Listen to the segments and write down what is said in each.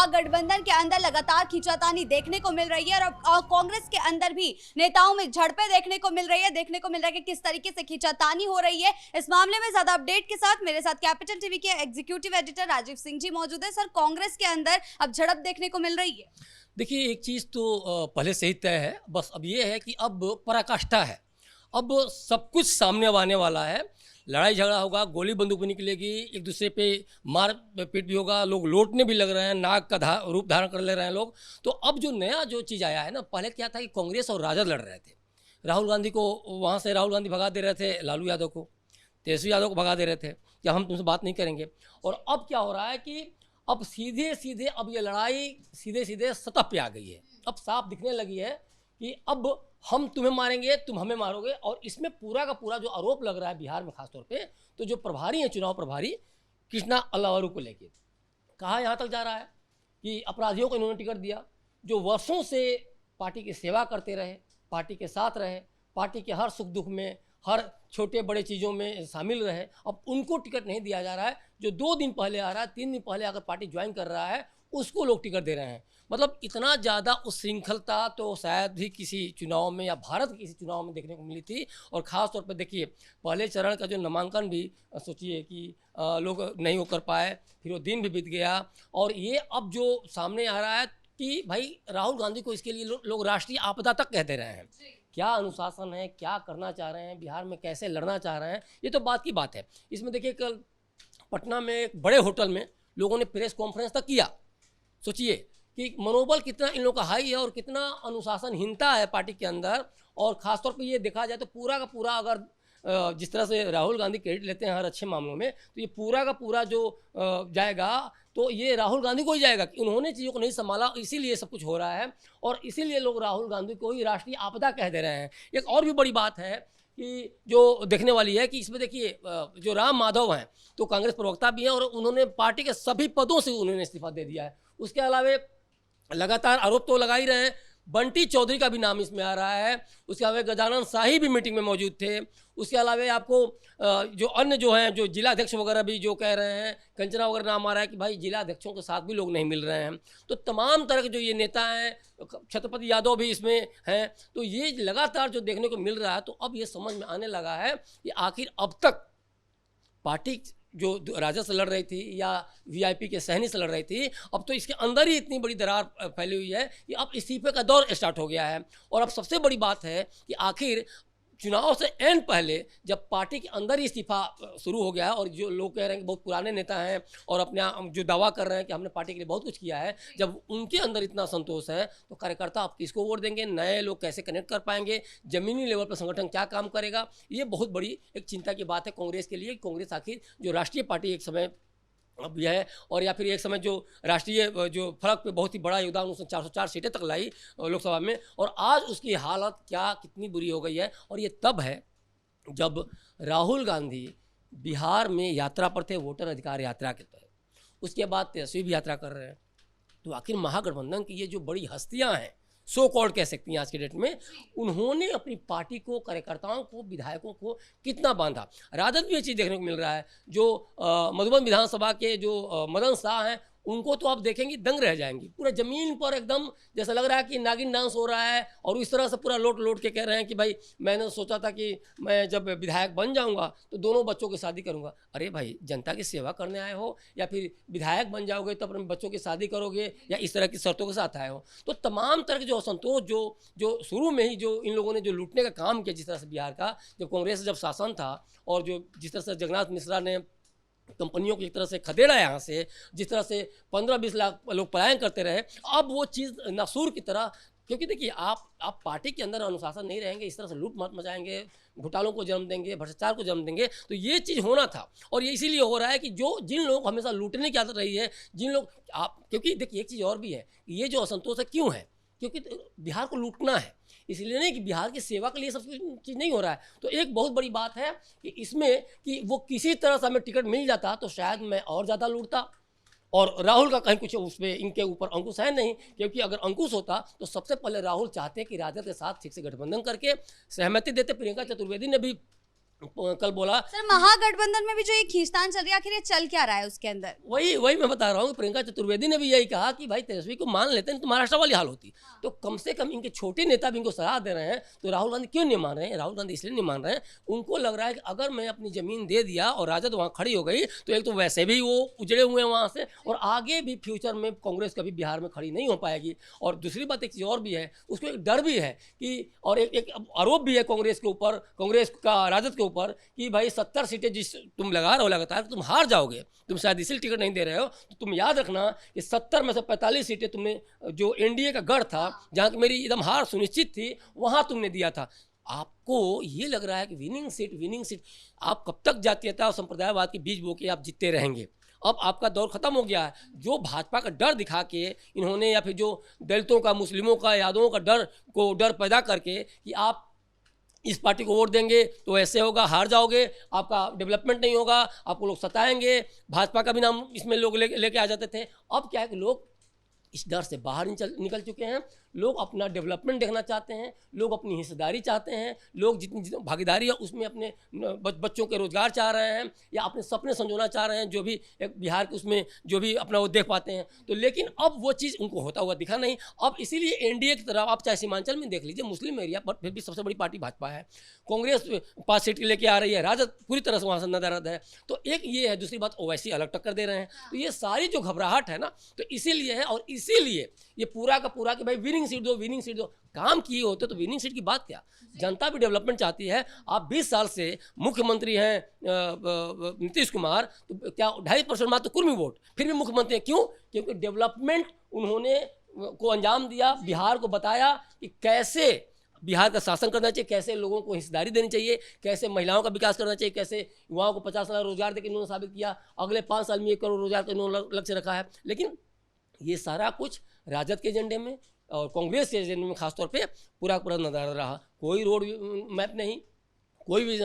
महागठबंधन के अंदर लगातार खींचातानी देखने को मिल रही है और कांग्रेस के अंदर भी नेताओं में झड़पें देखने को मिल रही है। देखने को मिल रहा है कि किस तरीके से खींचातानी हो रही है। इस मामले में ज्यादा अपडेट के साथ मेरे साथ कैपिटल टीवी के एग्जीक्यूटिव एडिटर राजीव सिंह जी मौजूद है। सर, कांग्रेस के अंदर अब झड़प देखने को मिल रही है। देखिए, एक चीज़ तो पहले से ही तय है, बस अब ये है कि अब पराकाष्ठा है, अब सब कुछ सामने अब आने वाला है। लड़ाई झगड़ा होगा, गोली बंदूक भी निकलेगी, एक दूसरे पे मार पीट भी होगा, लोग लौटने भी लग रहे हैं, नाग का रूप धारण कर ले रहे हैं लोग। तो अब जो नया जो चीज़ आया है ना, पहले क्या था कि कांग्रेस और राजद लड़ रहे थे। राहुल गांधी को वहाँ से राहुल गांधी भगा दे रहे थे, लालू यादव को, तेजस्वी यादव को भगा दे रहे थे कि हम तुमसे बात नहीं करेंगे। और अब क्या हो रहा है कि अब सीधे सीधे अब ये लड़ाई सीधे सीधे सतह पे आ गई है। अब साफ दिखने लगी है कि अब हम तुम्हें मारेंगे, तुम हमें मारोगे। और इसमें पूरा का पूरा जो आरोप लग रहा है बिहार में खासतौर पे, तो जो प्रभारी हैं, चुनाव प्रभारी कृष्णा अल्लावरू को लेके कहा यहाँ तक जा रहा है कि अपराधियों को इन्होंने टिकट दिया, जो वर्षों से पार्टी की सेवा करते रहे, पार्टी के साथ रहे, पार्टी के हर सुख दुख में, हर छोटे बड़े चीज़ों में शामिल रहे, अब उनको टिकट नहीं दिया जा रहा है। जो 2 दिन पहले आ रहा है, 3 दिन पहले अगर पार्टी ज्वाइन कर रहा है, उसको लोग टिकट दे रहे हैं। मतलब इतना ज़्यादा उच्छृंखलता तो शायद ही किसी चुनाव में या भारत के किसी चुनाव में देखने को मिली थी। और ख़ास तौर पर देखिए, पहले चरण का जो नामांकन भी सोचिए कि लोग नहीं हो कर पाए, फिर वो दिन भी बीत गया। और ये अब जो सामने आ रहा है कि भाई राहुल गांधी को इसके लिए लोग राष्ट्रीय आपदा तक कह दे रहे हैं। क्या अनुशासन है, क्या करना चाह रहे हैं, बिहार में कैसे लड़ना चाह रहे हैं, ये तो बात की बात है। इसमें देखिए, कल पटना में एक बड़े होटल में लोगों ने प्रेस कॉन्फ्रेंस तक किया। सोचिए कि मनोबल कितना इन लोगों का हाई है और कितना अनुशासनहीनता है पार्टी के अंदर। और ख़ासतौर पे ये देखा जाए तो पूरा का पूरा, अगर जिस तरह से राहुल गांधी क्रेडिट लेते हैं हर अच्छे मामलों में, तो ये पूरा का पूरा जो जाएगा तो ये राहुल गांधी को ही जाएगा कि उन्होंने चीज़ों को नहीं संभाला, इसीलिए सब कुछ हो रहा है। और इसीलिए लोग राहुल गांधी को ही राष्ट्रीय आपदा कह दे रहे हैं। एक और भी बड़ी बात है कि जो देखने वाली है कि इसमें देखिए, जो राम माधव हैं तो कांग्रेस प्रवक्ता भी हैं और उन्होंने पार्टी के सभी पदों से उन्होंने इस्तीफा दे दिया है। उसके अलावा लगातार आरोप तो लगा ही रहे हैं, बंटी चौधरी का भी नाम इसमें आ रहा है। उसके अलावा गजानन शाही भी मीटिंग में मौजूद थे। उसके अलावा आपको जो अन्य जो हैं, जो जिलाध्यक्ष वगैरह भी जो कह रहे हैं, कंचना वगैरह नाम आ रहा है कि भाई जिलाध्यक्षों के साथ भी लोग नहीं मिल रहे हैं। तो तमाम तरह के जो ये नेता हैं, छत्रपति यादव भी इसमें हैं, तो ये लगातार जो देखने को मिल रहा है, तो अब ये समझ में आने लगा है कि आखिर अब तक पार्टी जो राजद से लड़ रही थी या वीआईपी के सहनी से लड़ रही थी, अब तो इसके अंदर ही इतनी बड़ी दरार फैली हुई है कि अब इस्तीफे का दौर स्टार्ट हो गया है। और अब सबसे बड़ी बात है कि आखिर चुनाव से एंड पहले जब पार्टी के अंदर ही इस्तीफा शुरू हो गया है और जो लोग कह रहे हैं कि बहुत पुराने नेता हैं और अपने जो दावा कर रहे हैं कि हमने पार्टी के लिए बहुत कुछ किया है, जब उनके अंदर इतना संतोष है तो कार्यकर्ता आप किसको वोट देंगे, नए लोग कैसे कनेक्ट कर पाएंगे, ज़मीनी लेवल पर संगठन क्या काम करेगा, ये बहुत बड़ी एक चिंता की बात है कांग्रेस के लिए। कांग्रेस आखिर जो राष्ट्रीय पार्टी एक समय अब यह है, और या फिर एक समय जो राष्ट्रीय जो फलक पे बहुत ही बड़ा योगदान, उसने 404 सीटें तक लाई लोकसभा में, और आज उसकी हालत क्या कितनी बुरी हो गई है। और ये तब है जब राहुल गांधी बिहार में यात्रा पर थे, वोटर अधिकार यात्रा के तहत। उसके बाद तेजस्वी भी यात्रा कर रहे हैं। तो आखिर महागठबंधन की ये जो बड़ी हस्तियाँ हैं, सो कॉल्ड कह सकती हैं आज के डेट में, उन्होंने अपनी पार्टी को, कार्यकर्ताओं को, विधायकों को कितना बांधा। राजद भी ये चीज़ देखने को मिल रहा है। जो मधुबन विधानसभा के जो मदन शाह हैं, उनको तो आप देखेंगे दंग रह जाएंगी। पूरा ज़मीन पर एकदम जैसा लग रहा है कि नागिन डांस हो रहा है। और इस तरह से पूरा लोट लोट के कह रहे हैं कि भाई मैंने सोचा था कि मैं जब विधायक बन जाऊंगा तो दोनों बच्चों की शादी करूंगा। अरे भाई, जनता की सेवा करने आए हो या फिर विधायक बन जाओगे तो अपने बच्चों की शादी करोगे, या इस तरह की शर्तों के साथ आए हो? तो तमाम तरह के जो असंतोष जो शुरू में ही जो इन लोगों ने जो लूटने का काम किया, जिस तरह से बिहार का जब कांग्रेस जब शासन था, और जो जिस तरह से जगन्नाथ मिश्रा ने कंपनियों को एक तरह से खदेड़ा यहाँ से, जिस तरह से 15-20 लाख लोग पलायन करते रहे, अब वो चीज़ नासूर की तरह। क्योंकि देखिए, आप पार्टी के अंदर अनुशासन नहीं रहेंगे, इस तरह से लूट मत मचाएंगे, घोटालों को जन्म देंगे, भ्रष्टाचार को जन्म देंगे, तो ये चीज़ होना था। और ये इसीलिए हो रहा है कि जिन लोगों को हमेशा लूटने की आदत रही है, जिन लोग क्योंकि देखिए एक चीज़ और भी है, ये जो असंतोष है क्यों है, क्योंकि बिहार को लूटना है, इसलिए नहीं कि बिहार की सेवा के लिए सब चीज़ नहीं हो रहा है। तो एक बहुत बड़ी बात है कि इसमें कि वो किसी तरह से हमें टिकट मिल जाता तो शायद मैं और ज़्यादा लूटता। और राहुल का कहीं कुछ उस पर इनके ऊपर अंकुश है नहीं, क्योंकि अगर अंकुश होता तो सबसे पहले राहुल चाहते कि राजद के साथ ठीक से गठबंधन करके सहमति देते। प्रियंका चतुर्वेदी ने भी कल बोला। सर महागठबंधन में भी जो ये खींचतान चल रही है, आखिर ये चल क्या रहा है उसके अंदर? वही मैं बता रहा हूँ। प्रियंका चतुर्वेदी ने भी यही कहा कि भाई तेजस्वी को मान लेते हैं तो महाराष्ट्र वाली हाल होती। तो कम से कम इनके छोटे नेता भी इनको सलाह दे रहे हैं, तो राहुल गांधी क्यों नहीं मान रहे हैं? राहुल गांधी इसलिए नहीं मान रहे हैं, उनको लग रहा है कि अगर मैं अपनी ज़मीन दे दिया और राजद वहाँ खड़ी हो गई तो एक तो वैसे भी वो उजड़े हुए हैं वहाँ से, और आगे भी फ्यूचर में कांग्रेस कभी बिहार में खड़ी नहीं हो पाएगी। और दूसरी बात एक चीज़ और भी है, उसको एक डर भी है कि, और एक आरोप भी है कांग्रेस के ऊपर, कांग्रेस का राजद के ऊपर, कि भाई 70 सीटें जिस तुम लगा रहे हो लगातार, तुम हार जाओगे, तुम शायद इसलिए टिकट नहीं दे रहे हो। तो तुम याद रखना कि 70 में से 45 सीटें तुमने, जो एनडीए का गढ़ था जहाँ की मेरी एकदम हार सुनिश्चित थी, वहाँ तुमने दिया था। आपको ये लग रहा है कि विनिंग सीट, आप कब तक जातीयता और संप्रदायवाद के बीज बो के आप जीतते रहेंगे? अब आपका दौर खत्म हो गया है। जो भाजपा का डर दिखा के इन्होंने, या फिर जो दलितों का, मुस्लिमों का, यादवों का डर पैदा करके कि आप इस पार्टी को वोट देंगे तो ऐसे होगा, हार जाओगे, आपका डेवलपमेंट नहीं होगा, आपको लोग सताएंगे, भाजपा का भी नाम इसमें लोग लेके आ जाते थे। अब क्या है कि लोग इस डर से बाहर निकल चुके हैं। लोग अपना डेवलपमेंट देखना चाहते हैं, लोग अपनी हिस्सेदारी चाहते हैं, लोग जितनी भागीदारी है उसमें अपने बच्चों के रोजगार चाह रहे हैं, या अपने सपने संजोना चाह रहे हैं, जो भी एक बिहार के उसमें जो भी अपना वो देख पाते हैं। तो लेकिन अब वो चीज़ उनको होता हुआ दिखा नहीं। अब इसीलिए एनडीए की तरफ आप चाहे सीमांचल में देख लीजिए, मुस्लिम एरिया पर फिर भी सबसे बड़ी पार्टी भाजपा है, कांग्रेस 5 सीट लेके आ रही है, राजद पूरी तरह से वहाँ से नदारद है। तो एक ये है, दूसरी बात ओवैसी अलग टक्कर दे रहे हैं। तो ये सारी जो घबराहट है ना, तो इसीलिए है, और इसीलिए ये पूरा का पूरा कि भाई विनिंग सीट दो। काम किए होते तो विनिंग सीट की बात क्या, जनता भी डेवलपमेंट चाहती है। आप 20 साल से मुख्यमंत्री हैं नीतीश कुमार, तो क्या 2.5% मात्र कुर्मी वोट, फिर भी मुख्यमंत्री हैं, क्यों? क्योंकि डेवलपमेंट उन्होंने को अंजाम दिया, बिहार को बताया कि कैसे बिहार का शासन करना चाहिए, कैसे लोगों को हिस्सेदारी देनी चाहिए, कैसे महिलाओं का विकास करना चाहिए, कैसे युवाओं को 50 लाख रोजगार देकर इन्होंने साबित किया। अगले 5 साल में 1 करोड़ रोजगार का इन्होंने लक्ष्य रखा है। लेकिन ये सारा कुछ राजद के एजेंडे में और कांग्रेस के एजेंडे में खासतौर पे पूरा नज़ारा रहा। कोई रोड मैप नहीं, कोई भी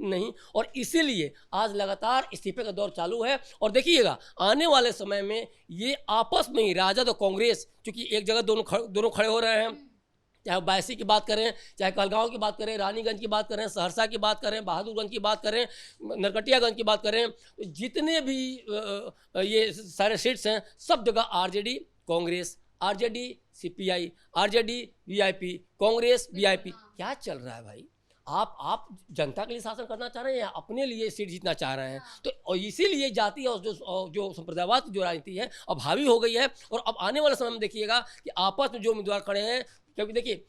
नहीं, और इसीलिए आज लगातार इस्तीफे का दौर चालू है। और देखिएगा आने वाले समय में ये आपस में ही राजद और कांग्रेस, चूँकि एक जगह दोनों खड़े हो रहे हैं, चाहे बायसी की बात करें, चाहे कहलगांव की बात करें, रानीगंज की बात करें, सहरसा की बात करें, बहादुरगंज की बात करें, नरकटियागंज की बात करें, तो जितने भी ये सारे सीट्स हैं, सब जगह RJD Congress, RJD CPI, RJD VIP, Congress VIP. क्या चल रहा है भाई? आप जनता के लिए शासन करना चाह रहे हैं या अपने लिए सीट जीतना चाह रहे हैं? तो और इसीलिए जाति और जो संप्रदायवाद की जो राजनीति है अब हावी हो गई है। और अब आने वाले समय में देखिएगा कि आपस में जो उम्मीदवार खड़े हैं, क्योंकि देखिए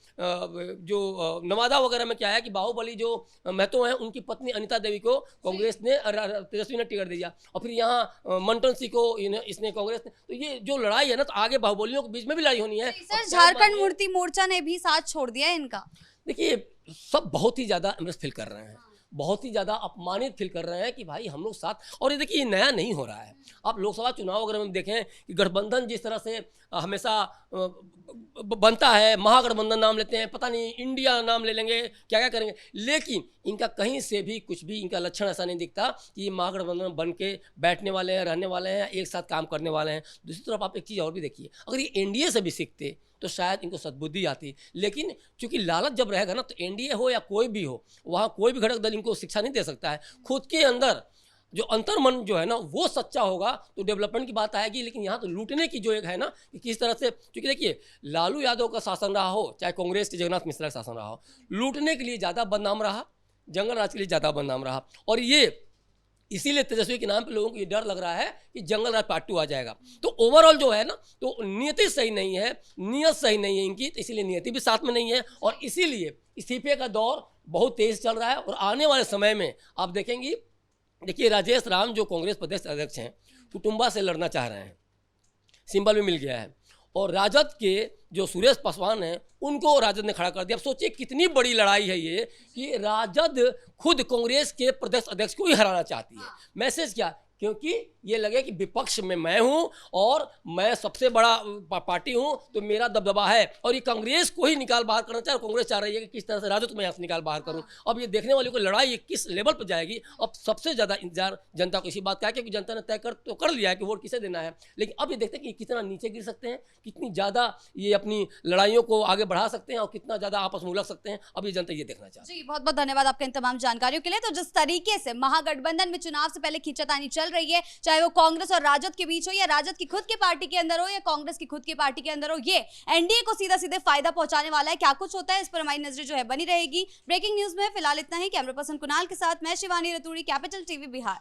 जो नवादा वगैरह में क्या है कि बाहुबली जो महतो हैं, उनकी पत्नी अनिता देवी को कांग्रेस ने, तेजस्वी ने टिकट दिया, और फिर यहाँ मंटन सिंह को इसने कांग्रेस ने। तो ये जो लड़ाई है ना, तो आगे बाहुबलियों के बीच में भी लड़ाई होनी है। सर झारखंड मुक्ति मोर्चा ने भी साथ छोड़ दिया है इनका। देखिए सब बहुत ही ज़्यादा एम्बेरस फील कर रहे हैं, बहुत ही ज़्यादा अपमानित फील कर रहे हैं कि भाई हम लोग साथ। और ये देखिए ये नया नहीं हो रहा है। आप लोकसभा चुनाव वगैरह में देखें कि गठबंधन जिस तरह से हमेशा बनता है, महागठबंधन नाम लेते हैं, पता नहीं इंडिया नाम ले लेंगे, क्या क्या करेंगे, लेकिन इनका कहीं से भी कुछ भी इनका लक्षण ऐसा नहीं दिखता कि ये महागठबंधन बन के बैठने वाले हैं, रहने वाले हैं, एक साथ काम करने वाले हैं। दूसरी तरफ आप एक चीज़ और भी देखिए, अगर ये एनडीए से भी सीखते तो शायद इनको सद्बुद्धि आती। लेकिन चूंकि लालच जब रहेगा ना, तो एनडीए हो या कोई भी हो, वहाँ कोई भी घटक दल इनको शिक्षा नहीं दे सकता है। खुद के अंदर जो अंतर्मन जो है ना, वो सच्चा होगा तो डेवलपमेंट की बात आएगी। लेकिन यहाँ तो लूटने की जो एक है ना, कि किस तरह से, क्योंकि देखिए लालू यादव का शासन रहा हो, चाहे कांग्रेस के जगन्नाथ मिश्रा का शासन रहा हो, लूटने के लिए ज़्यादा बदनाम रहा, जंगल राज के लिए ज़्यादा बदनाम रहा। और ये इसीलिए तेजस्वी के नाम पे लोगों को ये डर लग रहा है कि जंगल राज पार्ट 2 आ जाएगा। तो ओवरऑल जो है ना, तो नियति सही नहीं है, नीयत सही नहीं है इनकी, तो इसीलिए नियति भी साथ में नहीं है। और इसीलिए इस्तीफे का दौर बहुत तेज चल रहा है। और आने वाले समय में आप देखेंगी, देखिए राजेश राम जो कांग्रेस प्रदेश अध्यक्ष हैं, कुटुंबा से लड़ना चाह रहे हैं, सिंबल भी मिल गया है। और राजद के जो सुरेश पासवान हैं, उनको राजद ने खड़ा कर दिया। अब सोचिए कितनी बड़ी लड़ाई है ये, कि राजद खुद कांग्रेस के प्रदेश अध्यक्ष को ही हराना चाहती है। मैसेज क्या क्योंकि ये लगे कि विपक्ष में मैं हूं और मैं सबसे बड़ा पार्टी हूं, तो मेरा दबदबा है। और ये कांग्रेस को ही निकाल बाहर करना चाहे, कांग्रेस चाह रही है कि किस तरह से राजद को मैं यहाँ से निकाल बाहर करूं। अब ये देखने वालों को लड़ाई ये किस लेवल पर जाएगी, अब सबसे ज़्यादा इंतजार जनता को इसी बात का है, क्योंकि जनता ने तय कर लिया है कि वोट किसे देना है। लेकिन अब ये देखते हैं कि कितना नीचे गिर सकते हैं, कितनी ज़्यादा ये अपनी लड़ाइयों को आगे बढ़ा सकते हैं और कितना ज़्यादा आपस में उलझ सकते हैं। अब ये जनता ये देखना चाहती है। जी, बहुत बहुत धन्यवाद आपके इन तमाम जानकारियों के लिए। तो जिस तरीके से महागठबंधन में चुनाव से पहले खींचातानी चल रही है, चाहे वो कांग्रेस और राजद के बीच हो या राजद की खुद की पार्टी के अंदर हो या कांग्रेस की खुद की पार्टी के अंदर हो, ये एनडीए को सीधा सीधे फायदा पहुंचाने वाला है। क्या कुछ होता है इस पर हमारी नजरें जो है बनी रहेगी। ब्रेकिंग न्यूज में फिलहाल इतना ही। कैमरा पर्सन कुणाल के साथ मैं शिवानी रतूड़ी, कैपिटल टीवी बिहार।